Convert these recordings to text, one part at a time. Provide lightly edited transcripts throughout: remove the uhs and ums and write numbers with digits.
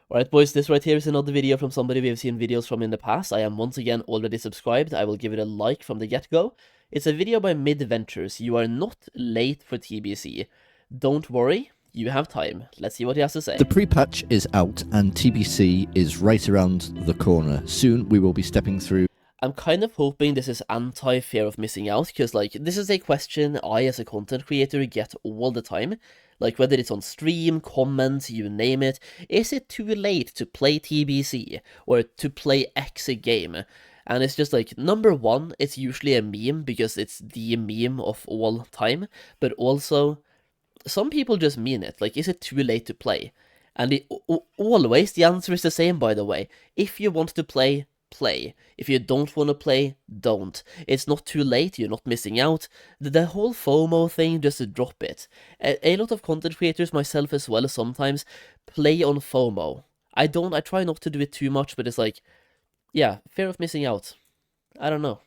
Alright boys, this right here is another video from somebody we have seen videos from in the past. I am once again already subscribed. I will give it a like from the get-go. It's a video by Mid Ventures. You are not late for TBC. Don't worry, you have time. Let's see what he has to say. The pre-patch is out and TBC is right around the corner. Soon we will be stepping through. I'm kind of hoping this is anti-fear of missing out, because like this is a question I as a content creator get all the time. Like whether it's on stream, comments, you name it. Is it too late to play TBC or to play X game? And it's just like, number one, it's usually a meme because it's the meme of all time. But also, some people just mean it. Like, is it too late to play? And always the answer is the same, by the way. If you want to play, play. If you don't want to play, don't. It's not too late, you're not missing out. The whole FOMO thing, just drop it. A lot of content creators, myself as well, sometimes play on FOMO. I try not to do it too much, but it's like, yeah, fear of missing out. I don't know.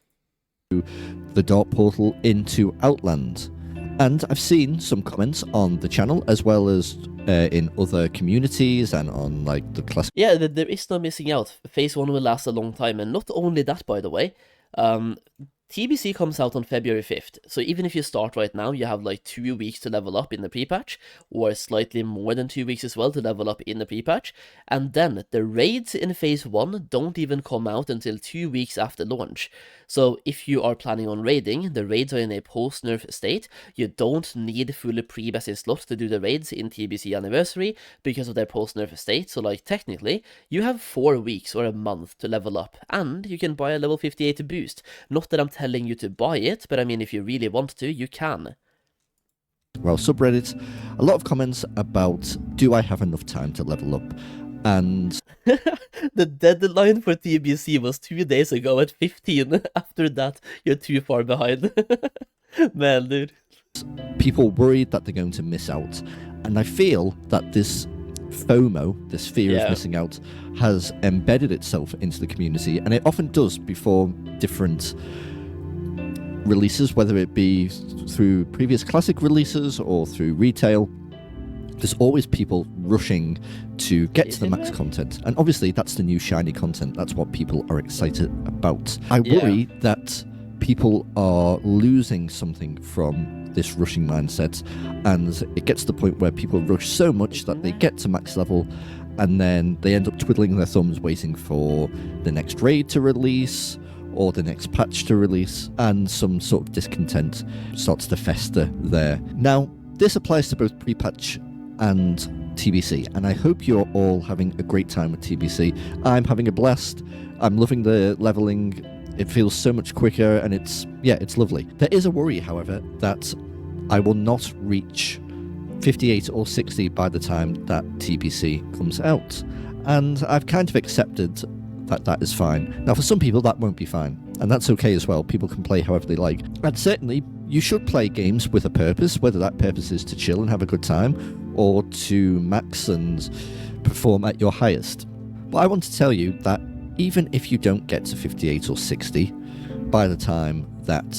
The dark portal into Outland. And I've seen some comments on the channel as well as in other communities and on like the class. Yeah, there is no missing out. Phase 1 will last a long time, and not only that, by the way. TBC comes out on February 5th, so even if you start right now, you have like 2 weeks to level up in the pre-patch, or slightly more than 2 weeks as well to level up in the pre-patch, and then the raids in Phase 1 don't even come out until 2 weeks after launch. So if you are planning on raiding, the raids are in a post-nerf state. You don't need fully pre-bested slots to do the raids in TBC Anniversary because of their post-nerf state, so like technically, you have 4 weeks or a month to level up, and you can buy a level 58 boost. Not that I'm telling you to buy it, but I mean, if you really want to, you can. Well, subreddits, a lot of comments about, do I have enough time to level up? And the deadline for TBC was 2 days ago at 15. After that, you're too far behind. Man, dude. People worried that they're going to miss out. And I feel that this FOMO, this fear of missing out, has embedded itself into the community, and it often does before different releases, whether it be through previous classic releases or through retail. There's always people rushing to get to the max content, and obviously that's the new shiny content. That's what people are excited about. I worry that people are losing something from this rushing mindset, and it gets to the point where people rush so much that they get to max level and then they end up twiddling their thumbs waiting for the next raid to release or the next patch to release, and some sort of discontent starts to fester there. Now, this applies to both pre-patch and TBC, and I hope you're all having a great time with TBC. I'm having a blast. I'm loving the leveling. It feels so much quicker, and it's lovely. There is a worry, however, that I will not reach 58 or 60 by the time that TBC comes out, and I've kind of accepted that is fine. Now, for some people, that won't be fine, and that's okay as well. People can play however they like, and certainly you should play games with a purpose, whether that purpose is to chill and have a good time or to max and perform at your highest. But I want to tell you that even if you don't get to 58 or 60 by the time that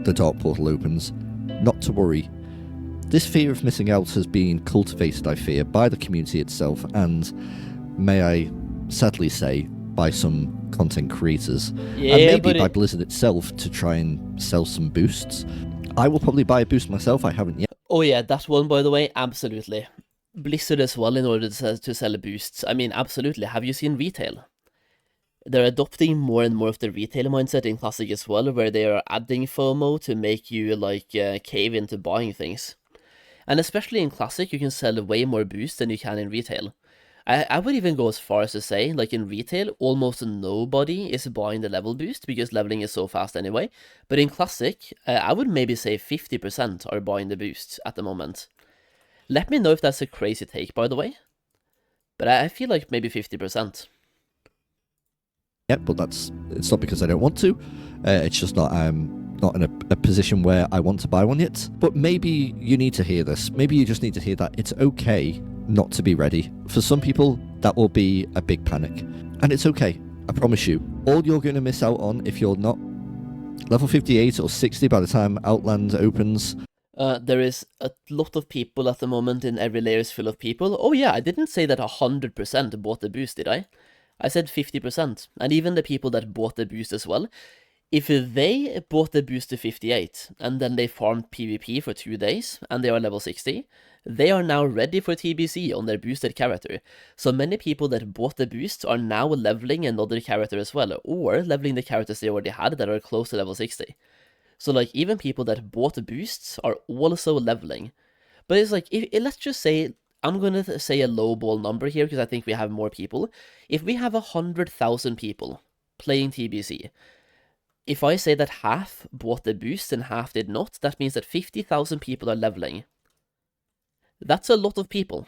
the dark portal opens, not to worry. This fear of missing out has been cultivated, I fear, by the community itself, and may I sadly say, by some content creators, and maybe by Blizzard itself to try and sell some boosts. I will probably buy a boost myself. I haven't yet. Oh yeah, that one, by the way, absolutely. Blizzard as well, in order to sell boosts. I mean, absolutely. Have you seen retail? They're adopting more and more of the retail mindset in Classic as well, where they are adding FOMO to make you like cave into buying things. And especially in Classic, you can sell way more boosts than you can in retail. I would even go as far as to say, like in retail, almost nobody is buying the level boost because leveling is so fast anyway. But in Classic, I would maybe say 50% are buying the boost at the moment. Let me know if that's a crazy take, by the way. But I feel like maybe 50%. Yeah, but it's not because I don't want to. It's just I'm not in a position where I want to buy one yet. But maybe you need to hear this. Maybe you just need to hear that it's okay not to be ready. For some people, that will be a big panic. And it's okay, I promise you. All you're going to miss out on if you're not level 58 or 60 by the time Outland opens. There is a lot of people at the moment, in every layer is full of people. Oh yeah, I didn't say that 100% bought the boost, did I? I said 50%. And even the people that bought the boost as well, if they bought the boost to 58, and then they farmed PvP for 2 days, and they are level 60, they are now ready for TBC on their boosted character. So many people that bought the boost are now leveling another character as well, or leveling the characters they already had that are close to level 60. So like even people that bought the boosts are also leveling. But it's like, let's just say, I'm gonna say a low ball number here because I think we have more people. If we have 100,000 people playing TBC, if I say that half bought the boost and half did not, that means that 50,000 people are leveling. That's a lot of people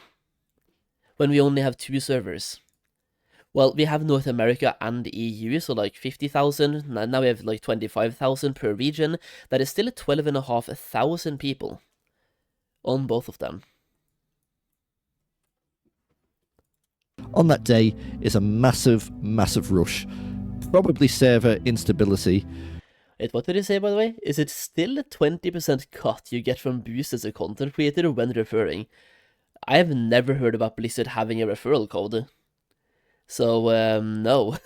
when we only have 2 servers. Well, we have North America and EU, so like 50,000, now we have like 25,000 per region. That is still 12,500 people on both of them. On that day is a massive, massive rush. Probably server instability. Wait, what did you say, by the way? Is it still a 20% cut you get from boost as a content creator when referring? I have never heard about Blizzard having a referral code. So, no.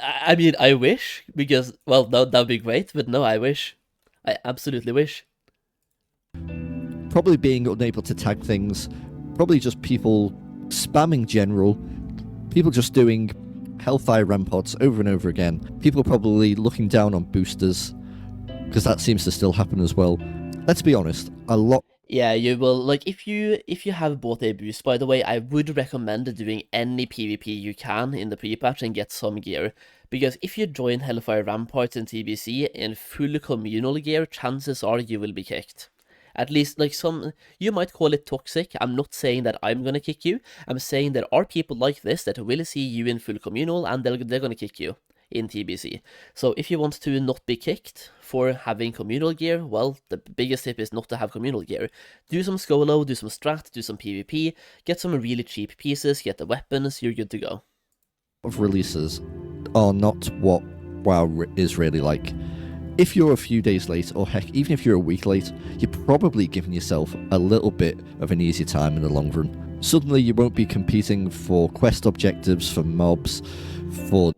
I mean, I wish, because, well, that'd be great, but no, I wish. I absolutely wish. Probably being unable to tag things. Probably just people spamming general. People just doing Hellfire Ramparts over and over again. People probably looking down on boosters, because that seems to still happen as well. Let's be honest, a lot... Yeah, you will, like, if you have bought a boost, by the way, I would recommend doing any PvP you can in the pre-patch and get some gear. Because if you join Hellfire Ramparts in TBC in full communal gear, chances are you will be kicked. At least, like, you might call it toxic. I'm not saying that I'm gonna kick you. I'm saying there are people like this that will see you in full communal and they're gonna kick you in TBC. So if you want to not be kicked for having communal gear, well, the biggest tip is not to have communal gear. Do some Skolo, do some strat, do some PvP, get some really cheap pieces, get the weapons, you're good to go. Of releases are not what WoW is really like. If you're a few days late, or heck, even if you're a week late, you're probably giving yourself a little bit of an easier time in the long run. Suddenly you won't be competing for quest objectives, for mobs, for...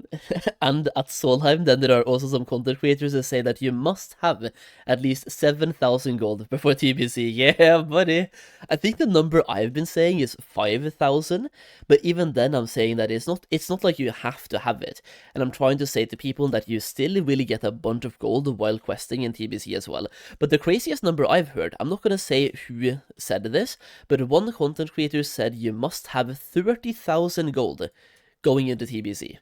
And at Solheim, then there are also some content creators that say that you must have at least 7,000 gold before TBC. Yeah, buddy. I think the number I've been saying is 5,000, but even then I'm saying that it's not like you have to have it. And I'm trying to say to people that you still will get a bunch of gold while questing in TBC as well. But the craziest number I've heard, I'm not gonna say who said this, but one content creator said you must have 30,000 gold going into TBC.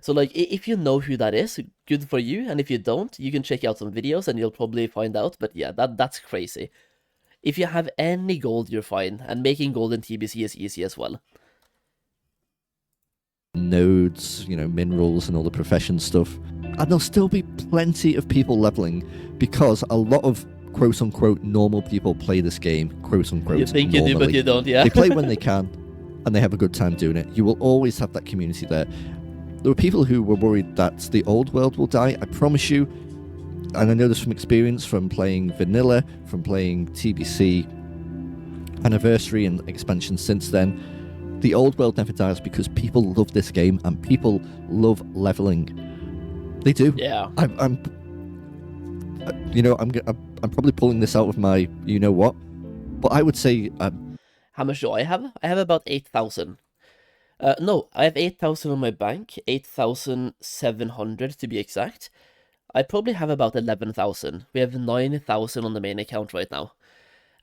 So, like, if you know who that is, good for you, and if you don't, you can check out some videos and you'll probably find out, but yeah, that's crazy. If you have any gold, you're fine, and making gold in TBC is easy as well. Nodes, you know, minerals and all the profession stuff. And there'll still be plenty of people leveling, because a lot of quote-unquote normal people play this game, quote-unquote You think normally. you do, but you don't, yeah. They play when they can, and they have a good time doing it. You will always have that community there. There were people who were worried that the old world will die. I promise you, and I know this from experience, from playing Vanilla, from playing TBC Anniversary and expansion since then, the old world never dies because people love this game and people love leveling. They do. Yeah. I'm probably pulling this out of my you know what, but I would say. How much do I have? I have about 8,000. No, I have 8,000 on my bank, 8,700 to be exact. I probably have about 11,000. We have 9,000 on the main account right now.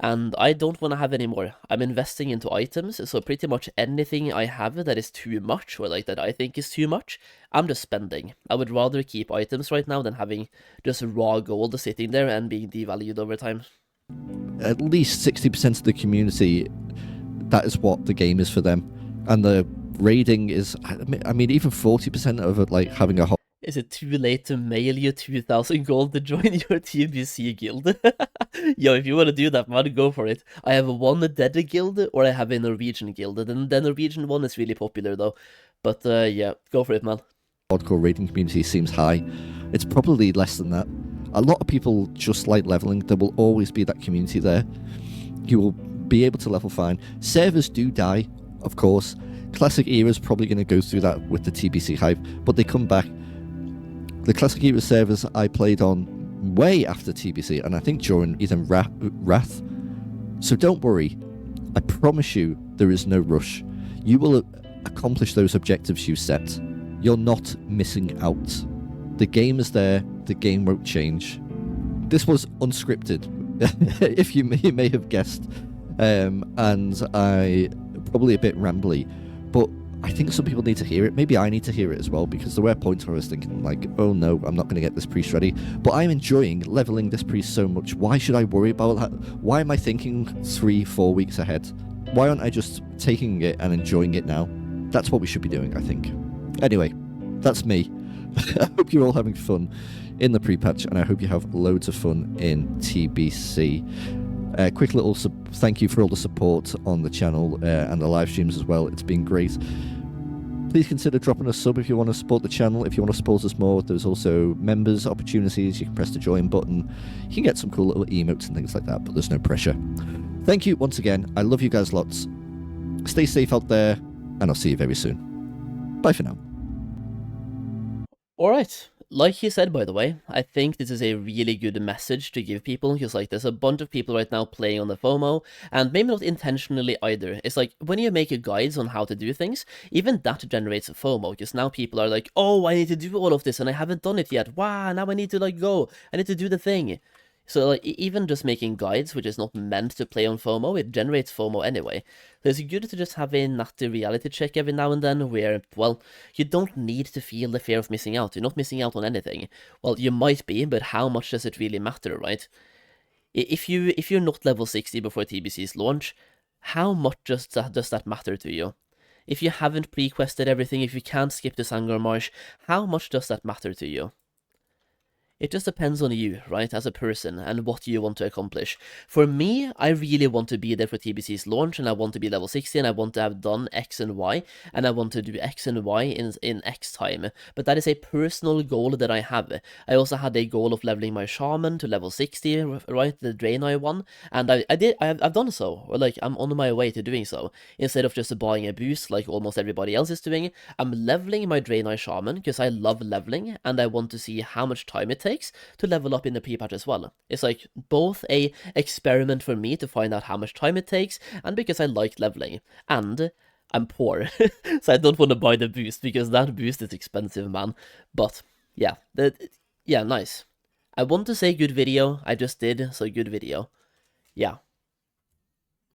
And I don't want to have any more. I'm investing into items, so pretty much anything I have that is too much, or like that I think is too much, I'm just spending. I would rather keep items right now than having just raw gold sitting there and being devalued over time. At least 60% of the community, that is what the game is for them. And the raiding is, I mean, even 40% of it, like having a... Is it too late to mail you 2,000 gold to join your TBC guild? Yo, if you want to do that, man, go for it. I have one dead guild, or I have a Norwegian guild. The Norwegian one is really popular, though. But, yeah, go for it, man. Hardcore raiding community seems high. It's probably less than that. A lot of people just like leveling. There will always be that community there. You will be able to level fine. Servers do die, of course. Classic era is probably going to go through that with the TBC hype, but they come back. The Classic era servers I played on way after TBC, and I think during even Wrath. So don't worry. I promise you there is no rush. You will accomplish those objectives you set. You're not missing out. The game is there. The game won't change. This was unscripted, if you may have guessed, and I probably a bit rambly, but I think some people need to hear it. Maybe I need to hear it as well, because there were points where I was thinking like, oh no, I'm not going to get this priest ready. But I'm enjoying leveling this priest so much. Why should I worry about that? Why am I thinking 3-4 weeks ahead? Why aren't I just taking it and enjoying it now? That's what we should be doing, I think. Anyway, that's me. I hope you're all having fun in the pre-patch, and I hope you have loads of fun in TBC. Quick little thank you for all the support on the channel and the live streams as well. It's been great. Please consider dropping a sub if you want to support the channel. If you want to support us more, there's also members opportunities. You can press the join button. You can get some cool little emotes and things like that, but there's no pressure. Thank you once again. I love you guys lots. Stay safe out there, and I'll see you very soon. Bye for now. Alright, like he said, by the way, I think this is a really good message to give people, because like there's a bunch of people right now playing on the FOMO, and maybe not intentionally either. It's like, when you make guides on how to do things, even that generates FOMO, because now people are like, oh, I need to do all of this, and I haven't done it yet. Wow, now I need to like go, I need to do the thing. So like, even just making guides, which is not meant to play on FOMO, it generates FOMO anyway. So it's good to just have a natty reality check every now and then, where, well, you don't need to feel the fear of missing out. You're not missing out on anything. Well, you might be, but how much does it really matter, right? If you're not level 60 before TBC's launch, how much does that matter to you? If you haven't pre-quested everything, if you can't skip the Sangormarsh, how much does that matter to you? It just depends on you, right, as a person, and what you want to accomplish. For me, I really want to be there for TBC's launch, and I want to be level 60, and I want to have done X and Y, and I want to do X and Y in X time. But that is a personal goal that I have. I also had a goal of leveling my Shaman to level 60, right, the Draenei one, and I've done so, or like, I'm on my way to doing so. Instead of just buying a boost like almost everybody else is doing, I'm leveling my Draenei Shaman, because I love leveling, and I want to see how much time it takes to level up in the pre-patch as well. It's like both a experiment for me to find out how much time it takes, and because I like leveling, and I'm poor, so I don't want to buy the boost, because that boost is expensive, man. But yeah, yeah, nice. I want to say good video, I just did, so good video. Yeah.